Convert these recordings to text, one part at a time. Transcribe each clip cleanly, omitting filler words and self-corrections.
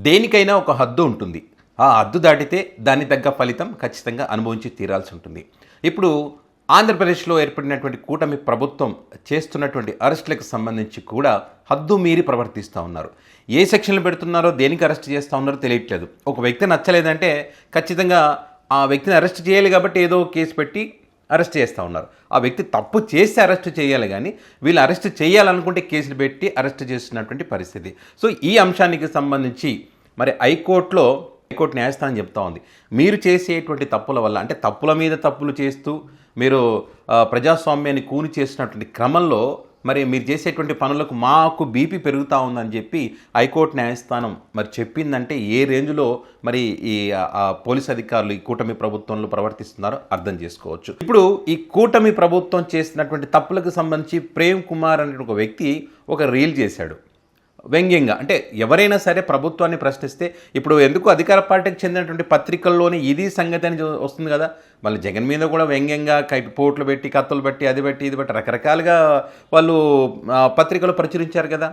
దేనికైనా ఒక హద్దు ఉంటుంది. ఆ హద్దు దాటితే దానికి తగ్గ ఫలితం ఖచ్చితంగా అనుభవించి తీరాల్సి ఉంటుంది. ఇప్పుడు ఆంధ్రప్రదేశ్లో ఏర్పడినటువంటి కూటమి ప్రభుత్వం చేస్తున్నటువంటి అరెస్టులకు సంబంధించి కూడా హద్దు మీరి ప్రవర్తిస్తూ ఉన్నారు. ఏ సెక్షన్లు పెడుతున్నారో, దేనికి అరెస్ట్ చేస్తూ ఉన్నారో తెలియట్లేదు. ఒక వ్యక్తి నచ్చలేదంటే ఖచ్చితంగా ఆ వ్యక్తిని అరెస్ట్ చేయాలి కాబట్టి ఏదో కేసు పెట్టి అరెస్ట్ చేస్తూ ఉన్నారు. ఆ వ్యక్తి తప్పు చేసి అరెస్ట్ చేయాలి, కానీ వీళ్ళు అరెస్ట్ చేయాలనుకుంటే కేసులు పెట్టి అరెస్ట్ చేస్తున్నటువంటి పరిస్థితి. సో ఈ అంశానికి సంబంధించి మరి హైకోర్టు న్యాయస్థానం చెప్తా ఉంది, మీరు చేసేటువంటి తప్పుల వల్ల, అంటే తప్పుల మీద తప్పులు చేస్తూ మీరు ప్రజాస్వామ్యాన్ని కూని చేసినటువంటి క్రమంలో మరి మీరు చేసేటువంటి పనులకు మాకు బీపీ పెరుగుతూ ఉందని చెప్పి హైకోర్టు న్యాయస్థానం మరి చెప్పిందంటే ఏ రేంజ్లో మరి ఈ పోలీస్ అధికారులు ఈ కూటమి ప్రభుత్వంలో ప్రవర్తిస్తున్నారో అర్థం చేసుకోవచ్చు. ఇప్పుడు ఈ కూటమి ప్రభుత్వం చేసినటువంటి తప్పులకు సంబంధించి ప్రేమ్ కుమార్ అనే ఒక వ్యక్తి ఒక రీల్ చేశాడు వ్యంగ్యంగా. అంటే ఎవరైనా సరే ప్రభుత్వాన్ని ప్రశ్నిస్తే, ఇప్పుడు ఎందుకు అధికార పార్టీకి చెందినటువంటి పత్రికల్లోనే ఇది సంగతి అని వస్తుంది కదా, మళ్ళీ జగన్ మీద కూడా వ్యంగ్యంగా పోట్లు పెట్టి, కత్తులు పెట్టి, అది పెట్టి, ఇది పెట్టి రకరకాలుగా వాళ్ళు పత్రికలు ప్రచురించారు కదా.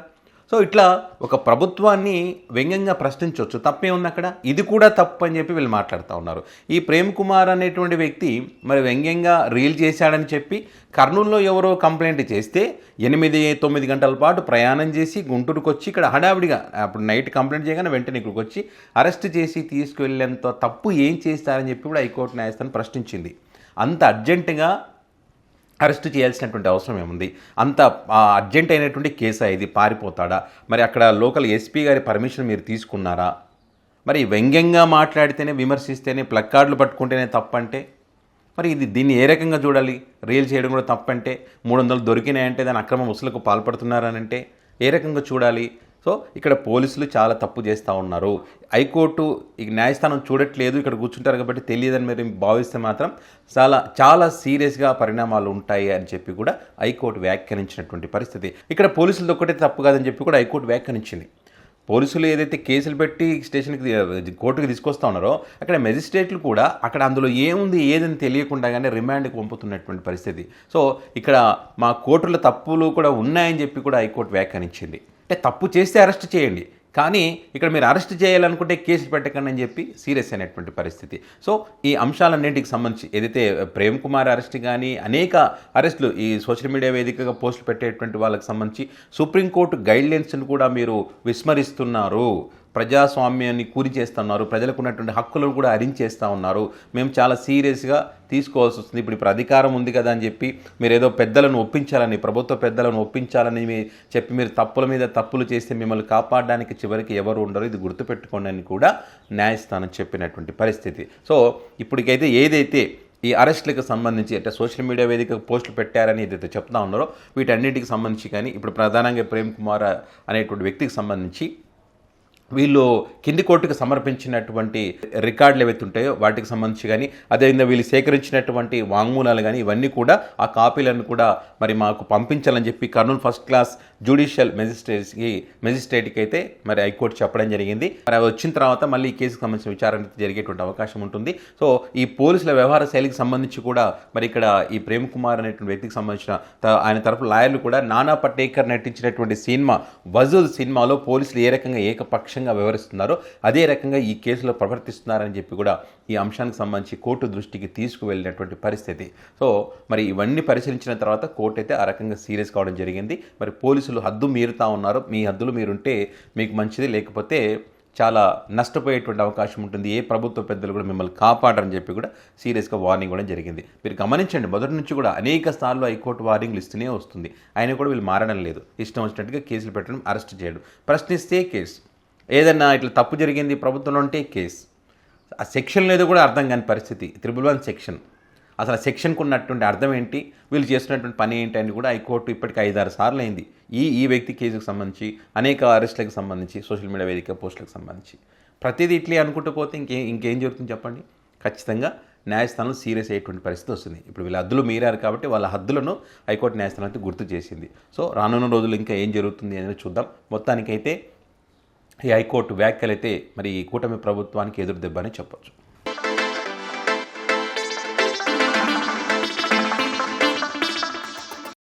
సో ఇట్లా ఒక ప్రభుత్వాన్ని వ్యంగ్యంగా ప్రశ్నించవచ్చు, తప్పే ఉంది అక్కడ. ఇది కూడా తప్పు అని చెప్పి వీళ్ళు మాట్లాడుతూ ఉన్నారు. ఈ ప్రేమ్ కుమార్ అనేటువంటి వ్యక్తి మరి వ్యంగ్యంగా రీల్ చేశాడని చెప్పి కర్నూలులో ఎవరో కంప్లైంట్ చేస్తే 8-9 గంటల పాటు ప్రయాణం చేసి గుంటూరుకు వచ్చి ఇక్కడ హడావిడిగా అప్పుడు నైట్ కంప్లైంట్ చేయగానే వెంటనే ఇక్కడికి వచ్చి అరెస్ట్ చేసి తీసుకువెళ్ళేంత తప్పు ఏం చేస్తారని చెప్పి కూడా హైకోర్టు న్యాయస్థానం ప్రశ్నించింది. అంత అర్జెంటుగా అరెస్ట్ చేయాల్సినటువంటి అవసరం ఏముంది? అంత అర్జెంట్ అయినటువంటి కేసు ఇది, పారిపోతాడా? మరి అక్కడ లోకల్ ఎస్పీ గారి పర్మిషన్ మీరు తీసుకున్నారా? మరి వ్యంగ్యంగా మాట్లాడితేనే, విమర్శిస్తేనే, ప్లక్కార్డులు పట్టుకుంటేనే తప్పంటే మరి దీన్ని ఏ రకంగా చూడాలి? రీల్ చేయడం కూడా తప్పంటే, 300 దొరికినాయంటే దాని అక్రమ వసూలకు పాల్పడుతున్నారనంటే ఏ రకంగా చూడాలి? సో ఇక్కడ పోలీసులు చాలా తప్పు చేస్తూ ఉన్నారు. హైకోర్టు ఈ న్యాయస్థానం చూడట్లేదు, ఇక్కడ కూర్చుంటారు కాబట్టి తెలియదని మీరు భావిస్తే మాత్రం చాలా సీరియస్గా పరిణామాలు ఉంటాయి అని చెప్పి కూడా హైకోర్టు వ్యాఖ్యానించినటువంటి పరిస్థితి. ఇక్కడ పోలీసులతో ఒకటే తప్పు కాదని చెప్పి కూడా హైకోర్టు వ్యాఖ్యానించింది. పోలీసులు ఏదైతే కేసులు పెట్టి స్టేషన్కి కోర్టుకి తీసుకొస్తా ఉన్నారో అక్కడ మెజిస్ట్రేట్లు కూడా అక్కడ అందులో ఏముంది ఏదని తెలియకుండానే రిమాండ్కి పంపుతున్నటువంటి పరిస్థితి. సో ఇక్కడ మా కోర్టుల తప్పులు కూడా ఉన్నాయని చెప్పి కూడా హైకోర్టు వ్యాఖ్యానించింది. అంటే తప్పు చేస్తే అరెస్ట్ చేయండి, కానీ ఇక్కడ మీరు అరెస్ట్ చేయాలనుకుంటే కేసులు పెట్టకండి అని చెప్పి సీరియస్ అయినటువంటి పరిస్థితి. సో ఈ అంశాలన్నింటికి సంబంధించి ఏదైతే ప్రేమ్ కుమార్ అరెస్ట్ కానీ అనేక అరెస్టులు ఈ సోషల్ మీడియా వేదికగా పోస్టులు పెట్టేటువంటి వాళ్ళకి సంబంధించి సుప్రీంకోర్టు గైడ్లైన్స్ను కూడా మీరు విస్మరిస్తున్నారు, ప్రజాస్వామ్యాన్ని కూరి చేస్తున్నారు, ప్రజలకు ఉన్నటువంటి హక్కులను కూడా హరించేస్తూ ఉన్నారు, మేము చాలా సీరియస్గా తీసుకోవాల్సి వస్తుంది. ఇప్పుడు అధికారం ఉంది కదా అని చెప్పి మీరు ఏదో పెద్దలను ఒప్పించాలని, ప్రభుత్వ పెద్దలను ఒప్పించాలని చెప్పి మీరు తప్పుల మీద తప్పులు చేస్తే మిమ్మల్ని కాపాడడానికి చివరికి ఎవరు ఉండరు, ఇది గుర్తుపెట్టుకోండి అని కూడా న్యాయస్థానం చెప్పినటువంటి పరిస్థితి. సో ఇప్పటికైతే ఏదైతే ఈ అరెస్టులకు సంబంధించి అంటే సోషల్ మీడియా వేదికకు పోస్టులు పెట్టారని ఏదైతే చెప్తా ఉన్నారో వీటన్నిటికి సంబంధించి కానీ ఇప్పుడు ప్రధానంగా ప్రేమ్ కుమార్ అనేటువంటి వ్యక్తికి సంబంధించి వీళ్ళు కింది కోర్టుకు సమర్పించినటువంటి రికార్డులు ఏవైతే ఉంటాయో వాటికి సంబంధించి కానీ, అదేవిధంగా వీళ్ళు సేకరించినటువంటి వాంగ్మూలాలు కానీ ఇవన్నీ కూడా ఆ కాపీలను కూడా మరి మాకు పంపించాలని చెప్పి కర్నూలు ఫస్ట్ క్లాస్ జ్యుడిషియల్ మెజిస్ట్రేట్కి అయితే మరి హైకోర్టు చెప్పడం జరిగింది. మరి అవి వచ్చిన తర్వాత మళ్ళీ ఈ కేసుకు సంబంధించిన విచారణ జరిగేటువంటి అవకాశం ఉంటుంది. సో ఈ పోలీసుల వ్యవహార శైలికి సంబంధించి కూడా మరి ఇక్కడ ఈ ప్రేమ్ కుమార్ అనేటువంటి వ్యక్తికి సంబంధించిన ఆయన తరపు లాయర్లు కూడా నానా పటేకర్ నటించినటువంటి సినిమా వజూద్ సినిమాలో పోలీసులు ఏ రకంగా ఏకపక్షంగా వ్యవహరిస్తున్నారో అదే రకంగా ఈ కేసులో ప్రవర్తిస్తున్నారని చెప్పి కూడా ఈ అంశానికి సంబంధించి కోర్టు దృష్టికి తీసుకువెళ్ళినటువంటి పరిస్థితి. సో మరి ఇవన్నీ పరిశీలించిన తర్వాత కోర్టు అయితే ఆ రకంగా సీరియస్ కావడం జరిగింది. మరి పోలీసులు హద్దు మీరుతా ఉన్నారు, మీ హద్దులు మీరుంటే మీకు మంచిది, లేకపోతే చాలా నష్టపోయేటువంటి అవకాశం ఉంటుంది, ఏ ప్రభుత్వ పెద్దలు కూడా మిమ్మల్ని కాపాడరని చెప్పి కూడా సీరియస్గా వార్నింగ్ కూడా జరిగింది. మీరు గమనించండి, మొదటి నుంచి కూడా అనేక సార్లు హైకోర్టు వార్నింగ్లు ఇస్తూనే వస్తుంది, అయినా కూడా వీళ్ళు మారడం లేదు. ఇష్టం వచ్చినట్టుగా కేసులు పెట్టడం, అరెస్ట్ చేయడం, ప్రశ్నిస్తే కేసు, ఏదన్నా ఇట్లా తప్పు జరిగింది ప్రభుత్వంలో ఉంటే కేసు. ఆ సెక్షన్లో ఏదో కూడా అర్థం కాని పరిస్థితి. 111 సెక్షన్, అసలు ఆ సెక్షన్కు ఉన్నటువంటి అర్థం ఏంటి, వీళ్ళు చేస్తున్నటువంటి పని ఏంటి అని కూడా హైకోర్టు ఇప్పటికీ 5-6 సార్లు అయింది ఈ వ్యక్తి కేసుకు సంబంధించి, అనేక అరెస్టులకు సంబంధించి, సోషల్ మీడియా వేదిక పోస్టులకు సంబంధించి. ప్రతిదీ ఇట్లే అనుకుంటూ పోతే ఇంకేం జరుగుతుంది చెప్పండి? ఖచ్చితంగా న్యాయస్థానం సీరియస్ అయ్యేటువంటి పరిస్థితి వస్తుంది. ఇప్పుడు వీళ్ళ హద్దులు మీరారు కాబట్టి వాళ్ళ హద్దులను హైకోర్టు న్యాయస్థానం అయితే గుర్తు చేసింది. సో రానున్న రోజులు ఇంకా ఏం జరుగుతుంది అనేది చూద్దాం. మొత్తానికైతే ఈ హైకోర్టు వ్యాఖ్యలైతే మరి ఈ కూటమి ప్రభుత్వానికి ఎదురు దెబ్బ అని చెప్పొచ్చు.